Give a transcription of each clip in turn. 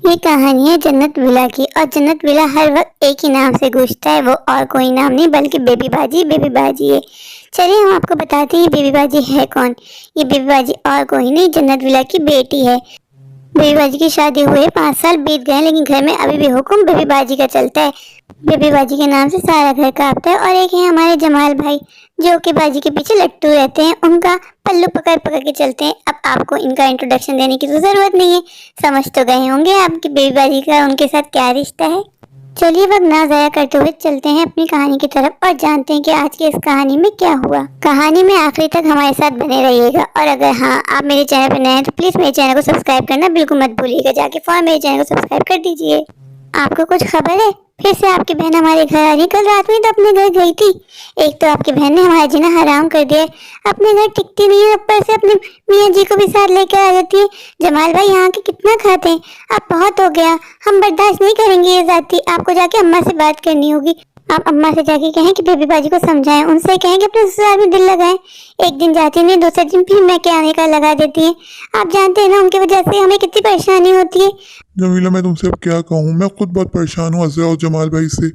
ये कहानी है जन्नत विला की। और जन्नत विला हर वक्त एक ही नाम से गूंजता है, वो और कोई नाम नहीं बल्कि बेबी बाजी। बेबी बाजी है। चलिए हम आपको बताते हैं बेबी बाजी है कौन। ये बेबी बाजी और कोई नहीं, जन्नत विला की बेटी है। बेबी बाजी की शादी हुए 5 साल बीत गए, लेकिन घर में अभी भी हुक्म बेबी बाजी का चलता है। बेबी बाजी के नाम से सारा घर कांपता है। और एक है हमारे जमाल भाई, जो कि बाजी के पीछे लट्टू रहते हैं, उनका पल्लू पकड़ पकड़ के चलते हैं। अब आपको इनका इंट्रोडक्शन देने की तो जरूरत नहीं है, समझ तो गए होंगे आपकी बेबी बाजी का उनके साथ क्या रिश्ता है। चलिए वक्त ना ज़ाया करते हुए चलते हैं अपनी कहानी की तरफ और जानते हैं कि आज की इस कहानी में क्या हुआ। कहानी में आखिरी तक हमारे साथ बने रहिएगा। और अगर हाँ आप मेरे चैनल पर नए हैं तो प्लीज़ मेरे चैनल को सब्सक्राइब करना बिल्कुल मत भूलिएगा। जाके फौरन मेरे चैनल को सब्सक्राइब कर दीजिए। आपको कुछ खबर है? फिर से आपकी बहन हमारे घर आ रही। कल रात में तो अपने घर गई थी। एक तो आपकी बहन ने हमारा जीना हराम कर दिया है, अपने घर टिकती नहीं है, ऊपर से अपने मियाँ जी को भी साथ लेकर आ जाती है। जमाल भाई यहाँ के कितना खाते हैं, अब बहुत हो गया, हम बर्दाश्त नहीं करेंगे ये जाती। आपको जाके अम्मा से बात करनी होगी। आप अम्मा से जाके कहें कि बेबी बाजी को समझाएं, उनसे कहें कि अपने ससुराल में दिल लगाएं। एक दिन जाती नहीं, दूसरे दिन फिर मैं के आने का लगा देती है। आप जानते हैं ना उनकी वजह से हमें कितनी परेशानी होती है। जमीला, मैं तुमसे अब क्या कहूँ, मैं खुद बहुत परेशान हूँ अज़रा और जमाल भाई से।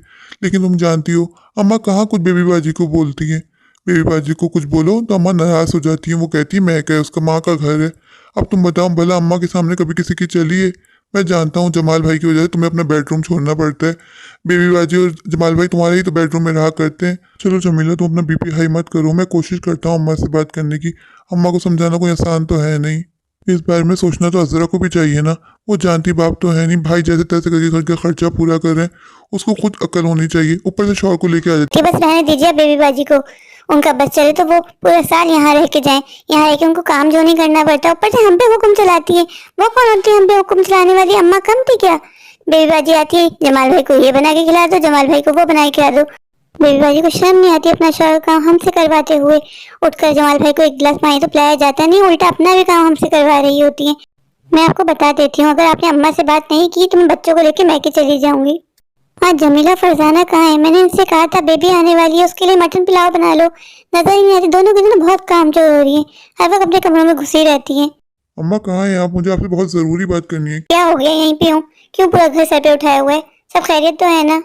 लेकिन तुम जानती हो अम्मा कहाँ कुछ बेबी बाजी को बोलती हैं। बेबी बाजी को कुछ बोलो तो अम्मा नाराज़ हो जाती है। वो कहती है मैं क्या, उसका माँ का घर है। अब तुम बताओ भला अम्मा के सामने कभी किसी की चली है? मैं जानता हूँ जमाल भाई की वजह से तुम्हें अपना बेडरूम छोड़ना पड़ता है। बेबी बाजी और जमाल भाई तुम्हारे ही तो बेडरूम में रहा करते हैं। चलो जमीला, तुम अपना बीपी हाई मत करो। मैं कोशिश करता हूँ अम्मा से बात करने की। अम्मा को समझाना कोई आसान तो है नहीं। इस बारे में सोचना तो अज़रा को भी चाहिए ना। वो जानती बाप तो है नहीं, भाई जैसे तैसे करके घर का खर्चा पूरा कर रहे हैं। उसको खुद अकल होनी चाहिए, ऊपर से शौहर को लेके आ जाती कि बस रहने दीजिए बेबी बाजी को। उनका बस चले तो वो पूरा साल यहाँ रह के जाएं। यहाँ रह के उनको काम जो नहीं करना पड़ता, ऊपर से हम पे हुक्म चलाती है। वो कौन होती है हम पे हुक्म चलाने वाली? अम्मा कम थी क्या? बेबी बाजी आती है, जमाल भाई को ये बना के खिला दो, जमाल भाई को वो बना के खिला दो। बेबी बाजी को शर्म नहीं आती अपना शौहर काम हमसे करवाते हुए। उठकर जमाल भाई को एक गिलास पानी तो पिलाया जाता नहीं, उल्टा अपना भी काम हमसे करवा रही होती है। मैं आपको बता देती हूँ, अगर आपने अम्मा से बात नहीं की तो मैं बच्चों को लेकर मैके चली जाऊंगी। हाँ जमीला, फरजाना कहाँ है? मैंने इनसे कहा था बेबी आने वाली है, उसके लिए मटन पुलाव बना लो। नजर ही नहीं आती, दोनों की दोनों बहुत कामचोर हो रही है, हर वक्त अपने कमरों में घुसी रहती हैं। अम्मा कहाँ है आप? मुझे आपसे बहुत ज़रूरी बात करनी है। क्या हो गया? यहीं पे हूँ। क्यों पूरा घर सर पे उठाया हुआ है? सब खैरियत तो है ना?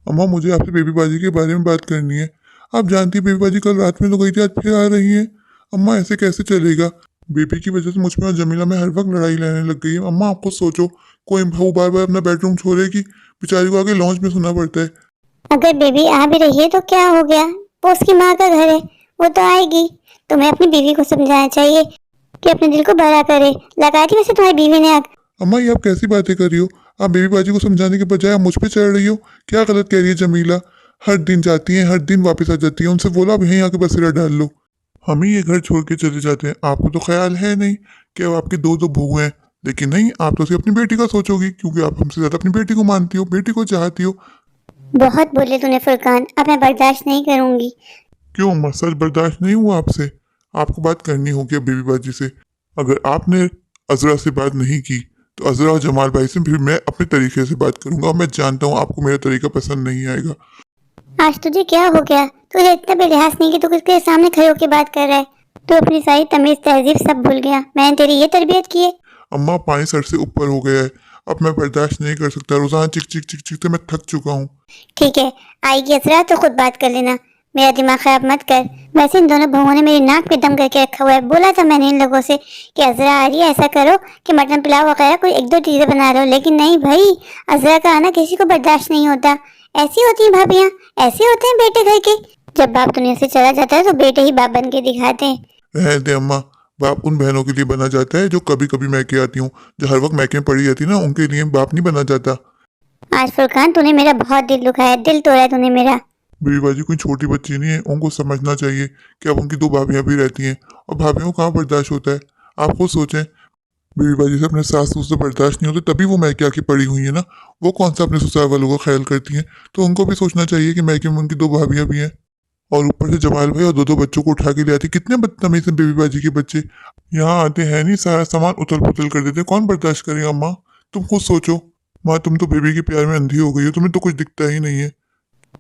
अम्मा मुझे आपसे बेबी बाजी के बारे में बात करनी है। आप जानती है बेबी बाजी कल रात में तो गई थी, आज फिर आ रही है। अम्मा ऐसे कैसे चलेगा? बेबी की वजह से मुझ में और जमीला में हर वक्त लड़ाई रहने लग गई है। अम्मा आप खुद सोचो, कोई बहू बार बार अपना बेडरूम छोड़ेगी? बेचारी को आगे लॉन्च में सुनना पड़ता है। अगर बेबी आ भी रही है तो क्या हो गया, वो उसकी माँ का घर है, वो तो आएगी। तुम्हें अपनी बीवी को समझाना चाहिए कि अपने दिल को बड़ा करे। लगा दी वैसे तुम्हारी बीवी ने आग। अम्मा ये आप कैसी बातें कर रही हो? आप बेबी बाजी को समझाने के बजाय आप मुझ पे चढ़ रही हो। क्या गलत कह रही है जमीला? हर दिन जाती है, हर दिन वापस आ जाती है। उनसे बोला अब यहीं आके बसेरा डाल लो। हम ही ये घर छोड़ के चले जाते हैं। आपको तो ख्याल है नहीं कि अब आपकी दो दो बहू हैं। लेकिन नहीं, आप तो सिर्फ अपनी बेटी का सोचोगी, क्योंकि आप हमसे ज्यादा अपनी बेटी को मानती हो, बेटी को चाहती हो। बहुत बोले तूने फुरकान, अब मैं बर्दाश्त नहीं करूंगी। क्यों अम्मा, सच बर्दाश्त नहीं हुआ आपसे? आपको बात करनी होगी अब बेबी बाजी से। अगर आपने अजरा से बात नहीं की तो अजरा और जमाल भाई से फिर मैं अपने तरीके से बात करूंगा। और मैं जानता हूँ आपको मेरा तरीका पसंद नहीं आएगा। आज तुझे क्या हो गया? तुझे इतना भी लिहाज नहीं कि तू किसके सामने खड़े होकर बात कर रहा है। तू अपनी सारी तमीज तहजीब सब भूल गया। मैंने तेरी ये तरबियत की है? अम्मा पानी सर से ऊपर हो गया है, अब मैं बर्दाश्त नहीं कर सकता। रोजाना चिक चिक चिक चिक से मैं थक चुका हूँ। ठीक है, आएगी असरा तो खुद बात कर लेना, मेरा दिमाग खराब मत कर। वैसे इन दोनों बहुओं ने मेरी नाक पे दम करके रखा हुआ है। बोला था मैंने इन लोगों से कि अजरा आ रही है, ऐसा करो कि मटन पुलाव वगैरह कोई एक दो चीजें बना लो, लेकिन नहीं भाई, अजरा का आना किसी को बर्दाश्त नहीं होता। ऐसी होती हैं भाभियाँ, ऐसे होते हैं बेटे घर के। जब बाप दुनिया से चला जाता है तो बेटे ही बाप बन के दिखाते हैं। रहने दे अम्मा, बाप उन बहनों के लिए बना जाता है जो कभी कभी मैके आती हूँ। जो हर वक्त मैके में पड़ी रहती है ना, उनके लिए बाप नहीं बना जाता। आज फुरकान तूने मेरा बहुत दिल दुखाया, दिल तोड़ा तूने मेरा। बेबी बाजी कोई छोटी बच्ची नहीं है, उनको समझना चाहिए कि अब उनकी दो भाभियां भी रहती हैं और भाभियों को कहाँ बर्दाश्त होता है। आप खुद सोचें, बेबी बाजी से अपने सास ससुर से बर्दाश्त नहीं होते, तभी वो मैके आके पड़ी हुई है ना। वो कौन सा अपने ससुराल वालों का ख्याल करती हैं? तो उनको भी सोचना चाहिए कि मैके में उनकी दो भाभियां भी हैं। और ऊपर से जमाल भाई और दो दो बच्चों को उठा के ले आती। कितने बदतमीज हैं बेबी बाजी के बच्चे। यहाँ आते हैं नहीं, सारा सामान उथल पुथल कर देते। कौन बर्दाश्त करेगा माँ? तुम खुद सोचो। माँ तुम तो बेबी के प्यार में अंधी हो गई हो, तुम्हें तो कुछ दिखता ही नहीं है।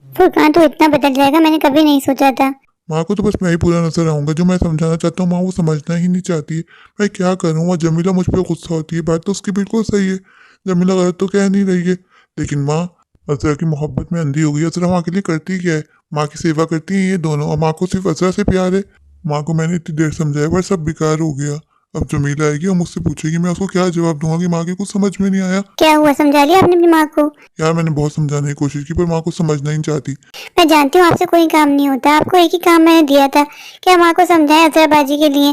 फुरकान तो इतना बदल जाएगा मैंने कभी नहीं सोचा था। माँ को तो बस मैं ही पूरा नजर आऊंगा। जो मैं समझाना चाहता हूँ माँ वो समझना ही नहीं चाहती है। मैं क्या करूँ? वहाँ जमीला मुझ पर गुस्सा होती है। बात तो उसकी बिल्कुल सही है, जमीला गलत तो कह नहीं रही है। लेकिन माँ अजरा की मोहब्बत में अंधी हो गई। अजरा माँ के लिए करती क्या है? माँ की सेवा करती हैं ये दोनों, और माँ को सिर्फ अजरा से प्यार है। माँ को मैंने इतनी देर समझाया पर सब बेकार हो गया। अब जमीला आएगी और मुझसे पूछेगी, मैं उसको क्या जवाब दूंगा कि माँ के कुछ समझ में नहीं आया। क्या हुआ, समझा लिया आपने अपनी माँ को? यार मैंने बहुत समझाने की कोशिश की पर माँ को समझना ही नहीं चाहती। मैं जानती हूँ आपसे कोई काम नहीं होता, आपको एक ही काम मैंने दिया था कि माँ को समझाएं अजरा बाजी के लिए।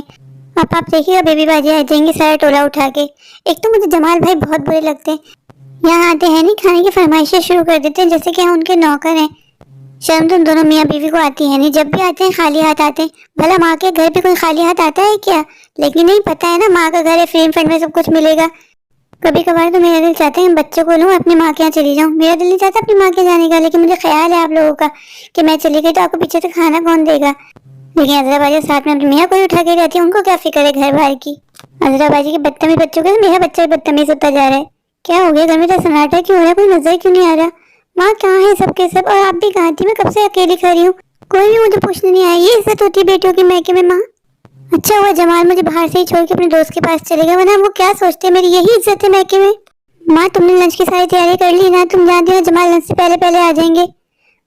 अब आप देखिएगा बेबी बाजी आ जाएंगे सारा टोला उठा के। एक तो मुझे जमाल भाई बहुत बुरे लगते हैं, यहाँ आते हैं नहीं खाने की फरमाइशें शुरू कर देते हैं जैसे कि हम उनके नौकर हैं। शर्म तो उन दोनों मियाँ बीवी को आती है नहीं, जब भी आते हैं खाली हाथ आते हैं। भला माँ के घर पे कोई खाली हाथ आता है क्या? लेकिन नहीं पता है ना माँ का घर है, फ्रेम फ्रेंड में सब कुछ मिलेगा। कभी कभार तो मेरा दिल चाहता है मैं बच्चों को लूँ अपनी माँ के यहाँ चली जाऊँ। मेरा दिल नहीं चाहता अपनी माँ के जाने का, लेकिन मुझे ख्याल है आप लोगों का कि मैं चली गई तो आपको पीछे से खाना कौन देगा। लेकिन अजरा बाजी साथ में अपनी मियाँ कोई उठा के रहती है, उनको क्या फिक्र है घर बार की। अजरा बाजी के बदतमीज बच्चों के मेरा बच्चा भी बदतमीज होता जा रहा है। क्या हो गया घर में? तो सन्नाटा क्यों हो रहा है? कोई नजर क्यों नहीं आ रहा? माँ कहाँ है सबके सब? और आप भी कहाँ थी? मैं कब से अकेली खड़ी हूँ, कोई भी मुझे पूछने नहीं आया। ये इज्जत होती है बेटियों की मैके में। माँ अच्छा हुआ जमाल मुझे बाहर से ही छोड़ के अपने दोस्त के पास चले गए, वरना वो क्या सोचते हैं, मेरी यही इज्जत है मैके में। माँ तुमने लंच की सारी तैयारी कर ली ना? तुम जानती हो जमाल लंच से पहले पहले आ जाएंगे।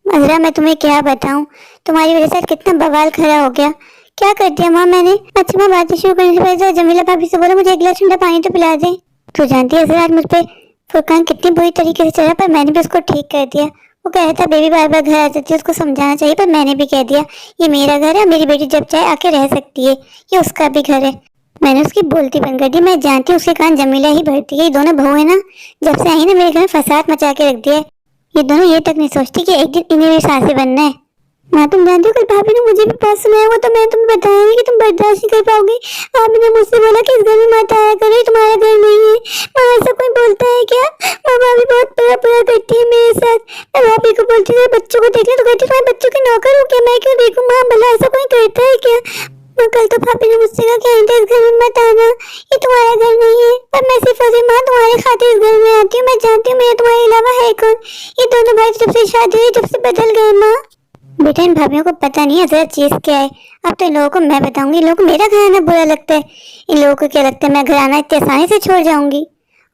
अजरा मैं तुम्हें क्या बताऊं, तुम्हारी वजह से कितना बवाल खड़ा हो गया। क्या कर दिया माँ मैंने? अच्छा माँ बातें शुरू करने से पहले जमीला भाभी से बोलो मुझे एक गिलास ठंडा पानी तो पिला दे। तू जानती है अजरा आज मुझ पे फुरकान कितनी बुरी तरीके से चला, पर मैंने भी उसको ठीक कर दिया। वो कह रहा था बेबी बार बार घर आ जाती है, उसको समझाना चाहिए, पर मैंने भी कह दिया ये मेरा घर है, मेरी बेटी जब चाहे आके रह सकती है, ये उसका भी घर है। मैंने उसकी बोलती बंद कर दी। मैं जानती हूँ उसके कान जमीला ही भरती है। ये दोनों बहू है ना, जब से आई ना मेरे घर में फसाद मचा के रख दिया है। ये दोनों ये तक नहीं सोचती कि एक दिन इन्हें मेरी सासे बनना है। माँ तुम जानती हो कल भाभी ने मुझे भी बहुत सुनाया हुआ, तो मैं तुम्हें बताया नहीं कि तुम बर्दाश्त नहीं कर पाओगी। भाभी ने मुझसे बोला कि इस घर में मत आया करो, ये तुम्हारा घर नहीं है। माँ ऐसा कोई बोलता है क्या? माँ भाभी बहुत बुरा बुरा करती है मेरे साथ। मैं भाभी को बोलती हूँ बच्चों को देख ले तो कहती तुम्हारे बच्चों के नौकर हो क्या? मैं क्यों देखूँ? माँ भला ऐसा कोई करता है क्या? माँ कल तो भाभी ने मुझसे कहा कि आइंदा इस घर में मत आना, ये तुम्हारा घर नहीं है। पर मैं सिर्फ अजय माँ तुम्हारे खातिर इस घर में आती हूँ। मैं जानती हूँ मेरे तुम्हारे अलावा है कौन। ये दोनों भाई जब से शादी हुई जब से बदल गए। माँ बेटा इन भाभीियों को पता नहीं है अजरा चीज क्या है। अब तो इन लोगों को मैं बताऊंगी। इन लोगों को मेरा घर आना बुरा लगता है। इन लोगों को क्या लगता है मैं घर आना इतनी आसानी से छोड़ जाऊंगी?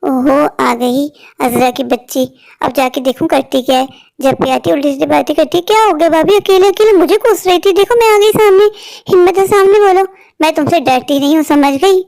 ओहो आ गई अजरा की बच्ची। अब जाके देखूं करती क्या है। जब भी आती उल्टी सीधी बातें करती। क्या हो गया भाभी? अकेले अकेले मुझे कोस रही थी, देखो मैं आ गई सामने। हिम्मत है सामने बोलो। मैं तुमसे डरती नहीं हूँ, समझ गई?